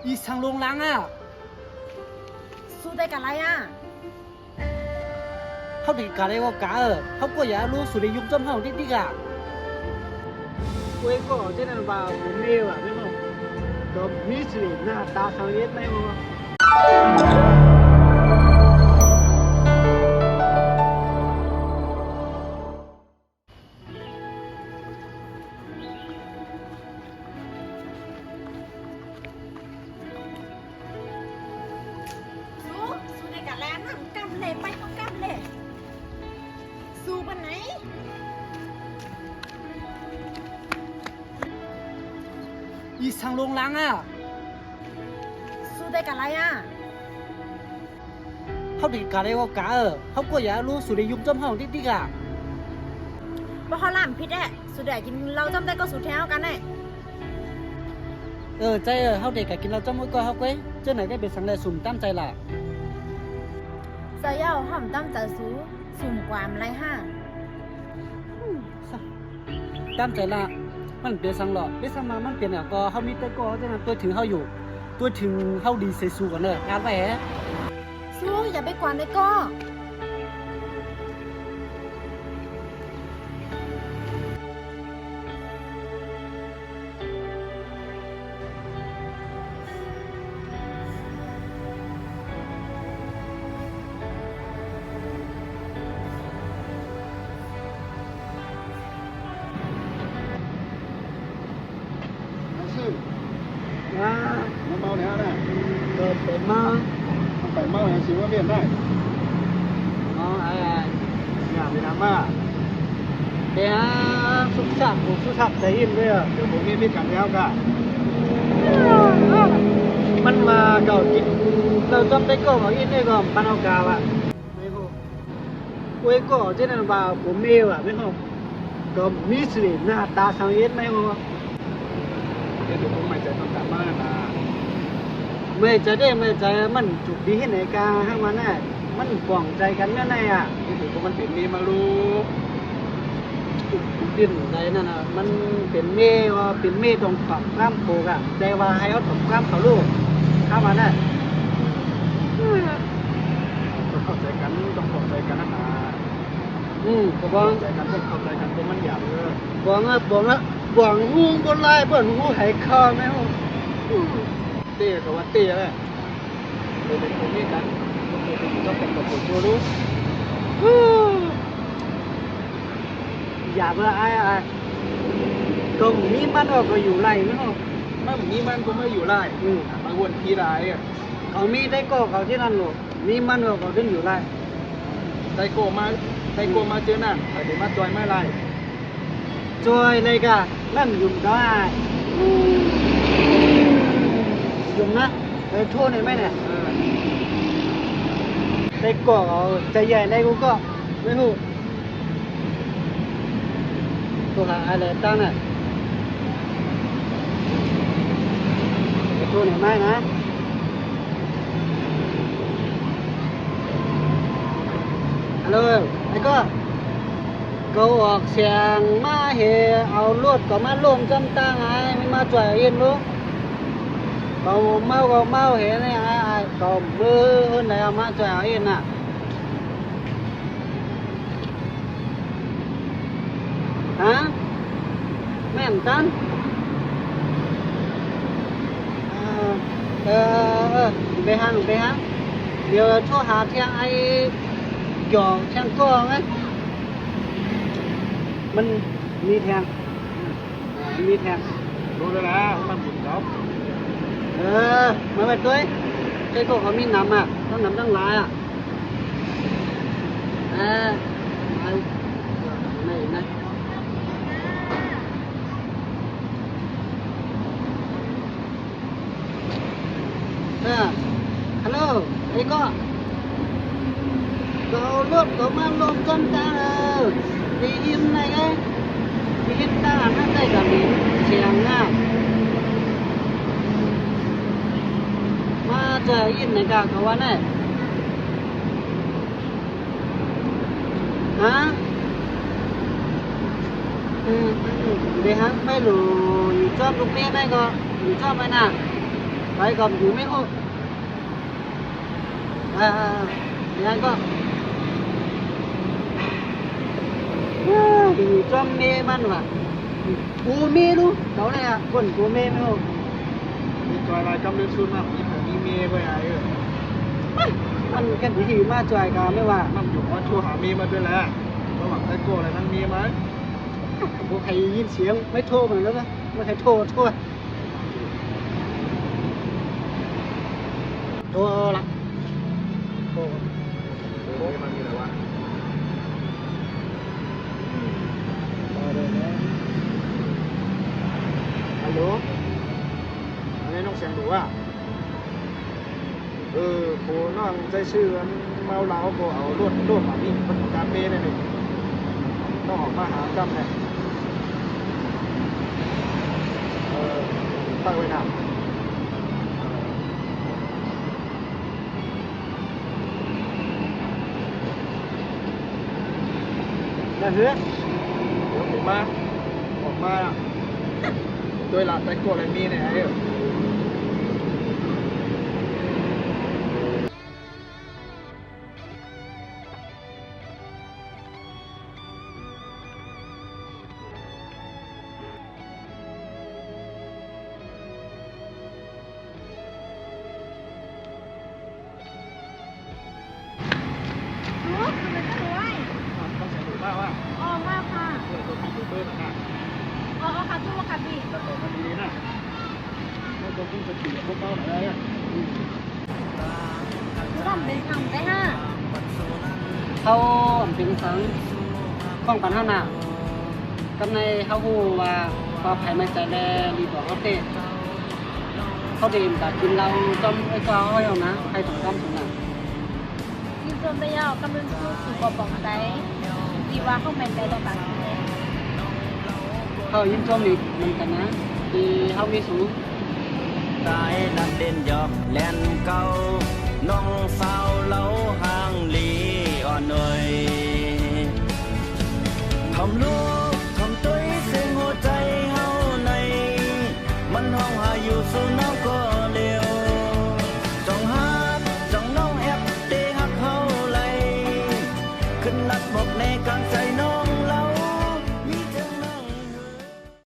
อีสังลงล้างอ่ะสู้ได้กับอะไรอ่ะเขาดีกาเลยว่ากาเขาก็อย่ารู้สุดในยุคจอมเฮาดิกะเว้ยก็เจ้านั่นว่าผมเมว่ะไม่รู้ก็มีสิหน้าตาสังเกตไหมวะสู้ได้กับแล้วนั่งกำเลยไปเขากำเลยสู้ปันไหนอีสังลงล้างอ่ะสู้ได้กับอะไรอ่ะเขาดีกาเลยว่ากาเขาก็อย่ารู้สุดในยุคจอมเฮาดิกะบ่เขาล่ามพิษแอะสู้ได้กินเราจำได้ก็สู้แถวกันแน่ใจเขาเด็กกะกินเราจอมก็เขาเว้ยเจ้าไหนได้เป็นสังเลยสุ่มตั้มใจล่ะเสียเย้าห้อมตั้มเจอสู้สุ่มความไรห้าตั้มใจล่ะมันเป็นสังหรอเป็นสังมามันเป็นอ่ะก็เขามีแต่ก็เจ้านั้นตัวถึงเขาอยู่ตัวถึงเขาดีเสสู้กันเนอะงานแหวสู้อย่าไปกวนเลยก็nó mau nè nè เกิดเป็นมา không phải mau nè xíu nó biển đây อ๋อnhà mình làm mà เดี๋ยวสุขสันต์ผมสุขสันต์ใจอิ่มด้วยอ่ะ kiểu bố biết cảm theo cả มันมาเก่ากินเราจำได้ก็บอกอินได้ก็ปานเอากาวอ่ะไม่รู้เว้ยก็เจ้านั่นว่าผมเมว่ะไม่รู้ก็มีสิหน้าตาสังเกตไม่รู้ cái điều không mày chạy không cảm ơn là ไม่ใจได้ไม่ใจมันจุดดีที่ไหนกาให้มันน่ะมันปวงใจกันแน่ไหนอ่ะ cái điều của mình biển đi mà luôn ดิ้นใจนั่นน่ะมันเป็นเมว่าเป็นเมตรงฝั่งข้ามโคกอ่ะใจว่าให้เขาถมข้ามเขาลูกข้ามมาน่ะ không chạy cắn trong không chạy cắn hả ก็บอก chạy cắn không chạy cắn tôiมันหยาบเลย บอกอ่ะบอกอ่ะบอกงูบนลายเปิดงูหายคอไหมฮู้ tia của bạn tia đấy rồi mình cũng biết cắn trong cảnh của chua luôn อย่าเบื่อไอ้ก็มีมันก็อยู่ไรไม่รู้ mà nghĩ man cũng mớiอยู่lại mà buồn khi lại เขามีได้ก็เขาที่นั่นหรอกมีมันก็เขาที่อยู่ไร tay cô mà chưa nè phải để mắt choi mai lại จอยเลยกะนั่นยุ่มได้ยุ่มนะโทษหน่อยไหมเนี่ยได้ก็เอาใจใหญ่ได้กูก็ไม่รู้ตัวหาอะไรตั้งน่ะโทษหน่อยไหมนะฮัลโหลไอ้ก็เขาออกเสียงมาเฮเอาลวดก็มาล่มจำตั้งไอ้ไม่มาจ่วยเย็นรู้เขาเมาเห็นไอ้เขาเบื่อคนไหนเอามาจ่วยเอาเย็นน่ะฮะแม่นตันไปหาเดี๋ยวโทรหาเที่ยงไอ้หยอกเที่ยงก้องไงมันมีแทงมีแทง รู้แล้วนะมันบุญครับ มาแบบด้วยไอ้พวกเขามีน้ำอ่ะต้องน้ำตั้งหลายอ่ะไหนฮัลโหลไอ้ก็เอารถก็มาลงจำตาได้ยินไหมไงได้ยินตานั่นได้กับมีเสียงง่ายมาเจอยินในกาเขาว่าไงฮะเดี๋ยวฮะไม่รู้อยู่ชอบลูกเมียไหมก็อยู่ชอบไหมน่ะ ไปกับอยู่ไม่ออกอย่างก็อยู่จอมเมมันว่ะกูเมรู้เขาเนี่ยคนกูเมไม่ออก มีจอยลายกำเนิดชุดมากมีผมมีเมย์ไปไอ้มันกันที่มาจ่ายกันไม่ว่า มันอยู่ว่าชั่วหาเมย์มาด้วยแหละระหว่างไอ้โก้อะไรนั่งเมย์ไหม บุใครยินเสียงไม่โทรเหมือนกันนะไม่ใครโทรโทรละโทร โอ้ยมันมีอะไรวะฮัลโหลอันนี้น้องเสียงดูว่าโคน้องใจชื่อเมาเหล้าโคเอาลวดมานี่มันกาเป้เลยนี่ต้องออกมาหากำเนี่ยตั้งไว้นาน là hứa เดี๋ยวผมมาออกมาโดยหลักไปกดอะไรมีเนี่ยไอ้ต้องเสียงดูมากว่า อ๋อมากค่ะ ตัวพี่ยูเบอร์นะ อ๋อค่ะทุกค่ะพี่ แล้วต่อมาดีนะไม่ต้องพึ่งสติพวกเขาหน่อยนะ ร่อมเป็นคำได้ห้า เขาเป็นสังข้องปัญหาหนักกับในเขาหูว่าปลอดภัยไม่ใจแลดีกว่าเขาเตะเขาเดินแต่กินเราจมไอ้ก้อยเอานะใครถึงกำถึงน่ะ ยินจนไปยาวกำลังสู้สู่กบอกใจดีว่าเข้าแมนได้ตรงนั้น เขายิ้มจมอีกเหมือนกันนะที่เขามีสูง ตายนัดเด่นหยอกแล่นเก่าน้องสาวเล้าห่างลีอ่อนหน่อยทำลู